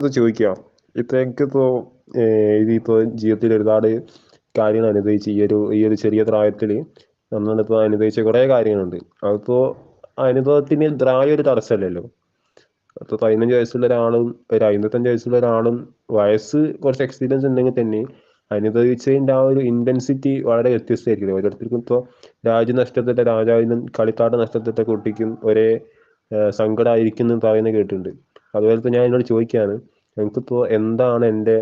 ഇത് ചോദിക്കാം. ഇപ്പൊ എനിക്കിപ്പോ ഇതിപ്പോ ജീവിതത്തിൽ ഒരുപാട് കാര്യങ്ങൾ അനുഭവിച്ച് ഈ ഒരു ചെറിയ പ്രായത്തിൽ നമ്മളിപ്പോ അനുഭവിച്ച കുറെ കാര്യങ്ങളുണ്ട്. അതിപ്പോ അനുഭവത്തിന് ഒരു തടസ്സമല്ലല്ലോ. അപ്പൊ 15 വയസ്സുള്ള ഒരാളും 55 വയസ്സുള്ള ഒരാളും വയസ്സ് കുറച്ച് എക്സ്പീരിയൻസ് ഉണ്ടെങ്കിൽ തന്നെ അനുഭവിച്ചതിന്റെ ആ ഒരു ഇന്റൻസിറ്റി വളരെ വ്യത്യസ്തമായിരിക്കും. ഓരോരുത്തർക്കും ഇപ്പോൾ രാജ്യം നഷ്ടപ്പെട്ട രാജാവിനും കളിത്താട് നഷ്ടപ്പെട്ട കുട്ടിക്കും ഒരേ സങ്കടമായിരിക്കും എന്ന് പറയുന്നത് കേട്ടിട്ടുണ്ട്. അതുപോലെ തന്നെ ഞാൻ എന്നോട് ചോദിക്കുകയാണ്, എനിക്കിപ്പോ എന്താണ് എൻ്റെ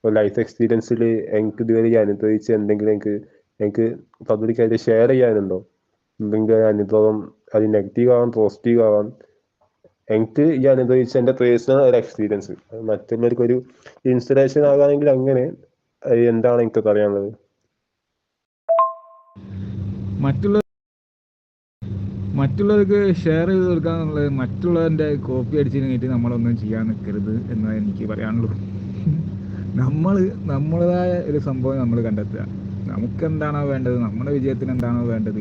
ലൈഫ് എക്സ്പീരിയൻസിൽ എനിക്ക് ഇതുവരെ ഈ അനുഭവിച്ച എന്തെങ്കിലും എനിക്ക് പബ്ലിക്കായിട്ട് ഷെയർ ചെയ്യാനുണ്ടോ? എന്തെങ്കിലും ഒരു അനുഭവം, അത് നെഗറ്റീവ് ആവാം പോസിറ്റീവ് ആവാം. എനിക്ക് ഈ അനുഭവിച്ച എൻ്റെ പേഴ്സണൽ ഒരു എക്സ്പീരിയൻസ് മറ്റുള്ളവർക്ക് ഒരു ഇൻസ്പിറേഷൻ ആകാണെങ്കിൽ അങ്ങനെ എന്താണ് എനിക്ക് പറയാനുള്ളത്? മറ്റുള്ള മറ്റുള്ളവർക്ക് ഷെയർ ചെയ്ത് കൊടുക്കുക എന്നുള്ളത് മറ്റുള്ളവൻ്റെ കോപ്പി അടിച്ചതിന് വേണ്ടി നമ്മളൊന്നും ചെയ്യാൻ നിൽക്കരുത് എന്നേ എനിക്ക് പറയാനുള്ളൂ. നമ്മുടേതായ ഒരു സംഭവം നമ്മൾ കണ്ടെത്തുക. നമുക്കെന്താണോ വേണ്ടത്, നമ്മുടെ വിജയത്തിന് എന്താണോ വേണ്ടത്,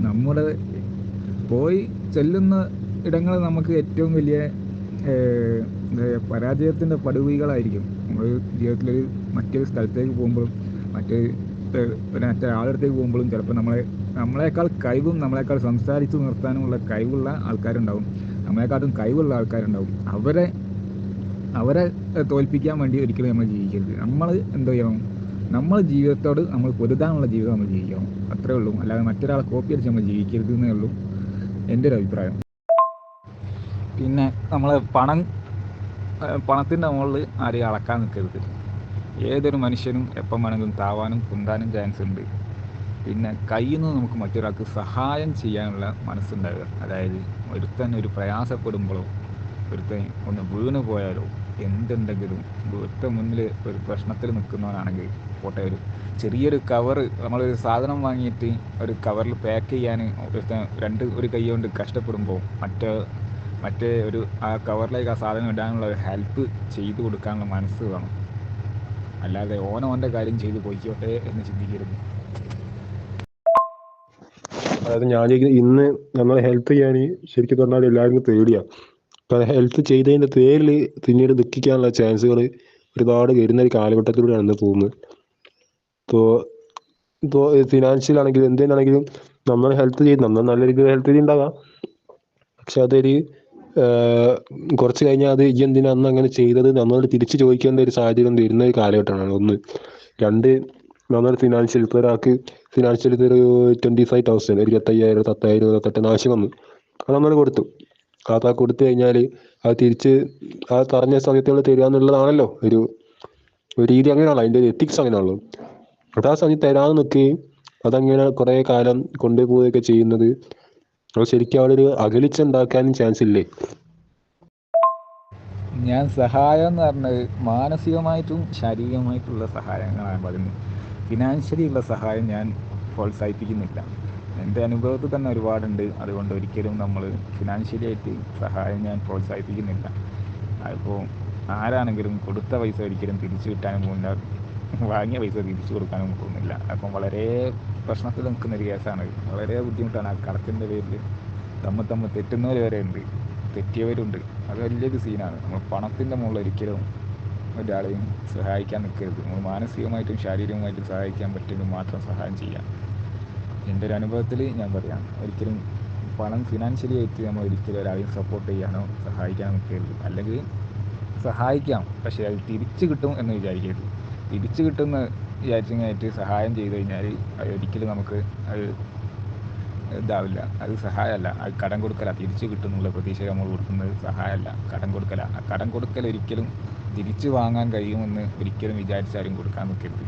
നമ്മുടെ പോയി ചെല്ലുന്ന ഇടങ്ങൾ നമുക്ക് ഏറ്റവും വലിയ പരാജയത്തിൻ്റെ പടുകുഴികളായിരിക്കും. നമ്മൾ ജീവിതത്തിലൊരു മറ്റൊരു സ്ഥലത്തേക്ക് പോകുമ്പോഴും മറ്റേ ആളടുത്തേക്ക് പോകുമ്പോഴും ചിലപ്പോൾ നമ്മളെക്കാൾ കഴിവും നമ്മളെക്കാൾ സംസാരിച്ച് നിർത്താനുമുള്ള കഴിവുള്ള ആൾക്കാരുണ്ടാവും, നമ്മളെക്കാട്ടും കഴിവുള്ള ആൾക്കാരുണ്ടാവും. അവരെ തോൽപ്പിക്കാൻ വേണ്ടി ഒരിക്കലും നമ്മൾ ജീവിക്കരുത്. നമ്മൾ എന്ത് ചെയ്യണം? നമ്മൾ ജീവിതത്തോട് നമ്മൾ പൊരുതാനുള്ള ജീവിതം നമ്മൾ ജീവിക്കണം. അത്രേ ഉള്ളൂ. അല്ലാതെ മറ്റൊരാളെ കോപ്പി അടിച്ച് നമ്മൾ ജീവിക്കരുത് എന്നേ ഉള്ളൂ എൻ്റെ ഒരു അഭിപ്രായം. പിന്നെ നമ്മൾ പണത്തിൻ്റെ മുകളിൽ ആരെയും അളക്കാൻ നിൽക്കരുത്. ഏതൊരു മനുഷ്യനും എപ്പം വേണമെങ്കിലും താവാനും കുന്താനും ചാൻസ് ഉണ്ട്. പിന്നെ കയ്യിൽ നിന്ന് നമുക്ക് മറ്റൊരാൾക്ക് സഹായം ചെയ്യാനുള്ള മനസ്സുണ്ടാവുക. അതായത് ഒരുത്തൻ ഒരു പ്രയാസപ്പെടുമ്പോഴോ ഒരുത്തൻ ഒന്ന് വീണ് പോയാലോ എന്തുണ്ടെങ്കിലും ഒരുത്തൻ മുന്നിൽ ഒരു പ്രശ്നത്തിൽ നിൽക്കുന്നവനാണെങ്കിൽ പോട്ടെ, ഒരു ചെറിയൊരു കവറ്, നമ്മളൊരു സാധനം വാങ്ങിയിട്ട് ഒരു കവറിൽ പാക്ക് ചെയ്യാൻ ഒരുത്തൻ ഒരു കൈ കൊണ്ട് കഷ്ടപ്പെടുമ്പോൾ മറ്റേ ആ കവറിലേക്ക് ആ സാധനം ഇടാനുള്ള ഒരു ഹെൽപ്പ് ചെയ്തു കൊടുക്കാനുള്ള മനസ്സ് വേണം. അല്ലാതെ ഓൻ്റെ കാര്യം ചെയ്ത് പോയിക്കോട്ടെ എന്ന് ചിന്തിക്കരുത്. അതായത് ഞാൻ ഇന്ന് നമ്മളെ ഹെൽപ്പ് ചെയ്യാൻ ശരിക്കും പറഞ്ഞാൽ എല്ലാവർക്കും പേടിയാണ്. കാരണം ഹെൽപ്പ് ചെയ്തതിന്റെ പേരിൽ പിന്നീട് ദുഃഖിക്കാനുള്ള ചാൻസുകൾ ഒരുപാട് വരുന്ന ഒരു കാലഘട്ടത്തിലൂടെയാണ് ഇന്ന് പോകുന്നത്. ഇപ്പോൾ ഫിനാൻഷ്യൽ ആണെങ്കിലും എന്തിനാണെങ്കിലും നമ്മൾ ഹെൽപ്പ് ചെയ്ത് നമ്മൾ നല്ല രീതിയിൽ ഹെൽപ്പ് ചെയ്തിട്ടുണ്ടാകാം. പക്ഷെ അതൊരു കുറച്ച് കഴിഞ്ഞാൽ അത് ഈ എന്തിനാ അന്ന് അങ്ങനെ ചെയ്തത് നമ്മളോട് തിരിച്ചു ചോദിക്കേണ്ട ഒരു സാഹചര്യം വരുന്ന ഒരു കാലഘട്ടമാണ്. ഒന്ന്. രണ്ട്, നമ്മൾ ഫിനാൻഷ്യൽ ഇപ്പോൾ ഒരാൾക്ക് ഫിനാൻഷ്യൽ ഒരു 25,000 ഒരു 25,000 10,000 28,000 ആവശ്യം വന്നു. അത് നമ്മൾ കൊടുത്തു. അത് കൊടുത്തു കഴിഞ്ഞാൽ അത് തിരിച്ച് ആ പറഞ്ഞ സമയത്തുള്ള തരിക എന്നുള്ളതാണല്ലോ ഒരു രീതി. അങ്ങനെയാണല്ലോ അതിൻ്റെ ഒരു എത്തിക്സ്, അങ്ങനെയാണല്ലോ. അത് ആ സമയത്ത് തരാമെന്ന് നിൽക്കുകയും അതങ്ങനെ കുറേ കാലം കൊണ്ടുപോവുകയൊക്കെ ചെയ്യുന്നത് അത് ശരിക്കും അവിടെ ഒരു അകലിച്ച ഉണ്ടാക്കാനും ചാൻസ് ഇല്ലേ? ഞാൻ സഹായം എന്ന് പറഞ്ഞത് മാനസികമായിട്ടും ശാരീരികമായിട്ടുള്ള സഹായങ്ങളാണ് പറയുന്നത്. ഫിനാൻഷ്യലി ഉള്ള സഹായം ഞാൻ പ്രോത്സാഹിപ്പിക്കുന്നില്ല. എൻ്റെ അനുഭവത്തിൽ തന്നെ ഒരുപാടുണ്ട്. അതുകൊണ്ട് ഒരിക്കലും നമ്മൾ ഫിനാൻഷ്യലി ആയിട്ട് സഹായം ഞാൻ പ്രോത്സാഹിപ്പിക്കുന്നില്ല. അതിപ്പോൾ ആരാണെങ്കിലും കൊടുത്ത പൈസ ഒരിക്കലും തിരിച്ചു കിട്ടാനും പോകുന്നില്ല, വാങ്ങിയ പൈസ തിരിച്ചു കൊടുക്കാനും പോകുന്നില്ല. അപ്പം വളരെ പ്രശ്നത്തിൽ നിൽക്കുന്ന ഒരു കേസാണ്. വളരെ ബുദ്ധിമുട്ടാണ്. ആ കടത്തിൻ്റെ പേരിൽ തമ്മിൽ തെറ്റുന്നവർ വരെ ഉണ്ട്, തെറ്റിയവരുണ്ട്. അത് വലിയൊരു സീനാണ്. നമ്മൾ പണത്തിൻ്റെ മുകളിൽ ഒരിക്കലും ഒരാളെയും സഹായിക്കാൻ നിൽക്കരുത്. നമ്മൾ മാനസികമായിട്ടും ശാരീരികമായിട്ടും സഹായിക്കാൻ പറ്റുമെങ്കിൽ മാത്രം സഹായം ചെയ്യാം. എൻ്റെ ഒരു അനുഭവത്തിൽ ഞാൻ പറയാം, ഒരിക്കലും പണം ഫിനാൻഷ്യലി ആയിട്ട് നമ്മൾ ഒരിക്കലും ഒരാളെയും സപ്പോർട്ട് ചെയ്യാനോ സഹായിക്കാനോ നിൽക്കരുത്. അല്ലെങ്കിൽ സഹായിക്കാം, പക്ഷേ അത് തിരിച്ചു കിട്ടും എന്ന് വിചാരിക്കരുത്. തിരിച്ചു കിട്ടുമെന്ന് വിചാരിച്ചങ്ങായിട്ട് സഹായം ചെയ്തു കഴിഞ്ഞാൽ അത് ഒരിക്കലും നമുക്ക് അത് ഇതാവില്ല. അത് സഹായമല്ല, അത് കടം കൊടുക്കലാണ്. തിരിച്ചു കിട്ടുന്നുള്ള പ്രതീക്ഷ നമ്മൾ കൊടുക്കുന്നത് സഹായമല്ല, കടം കൊടുക്കലാണ്. ആ കടം കൊടുക്കൽ ഒരിക്കലും തിരിച്ചു വാങ്ങാൻ കഴിയുമെന്ന് ഒരിക്കലും വിചാരിച്ചാലും കൊടുക്കാൻ നിൽക്കരുത്.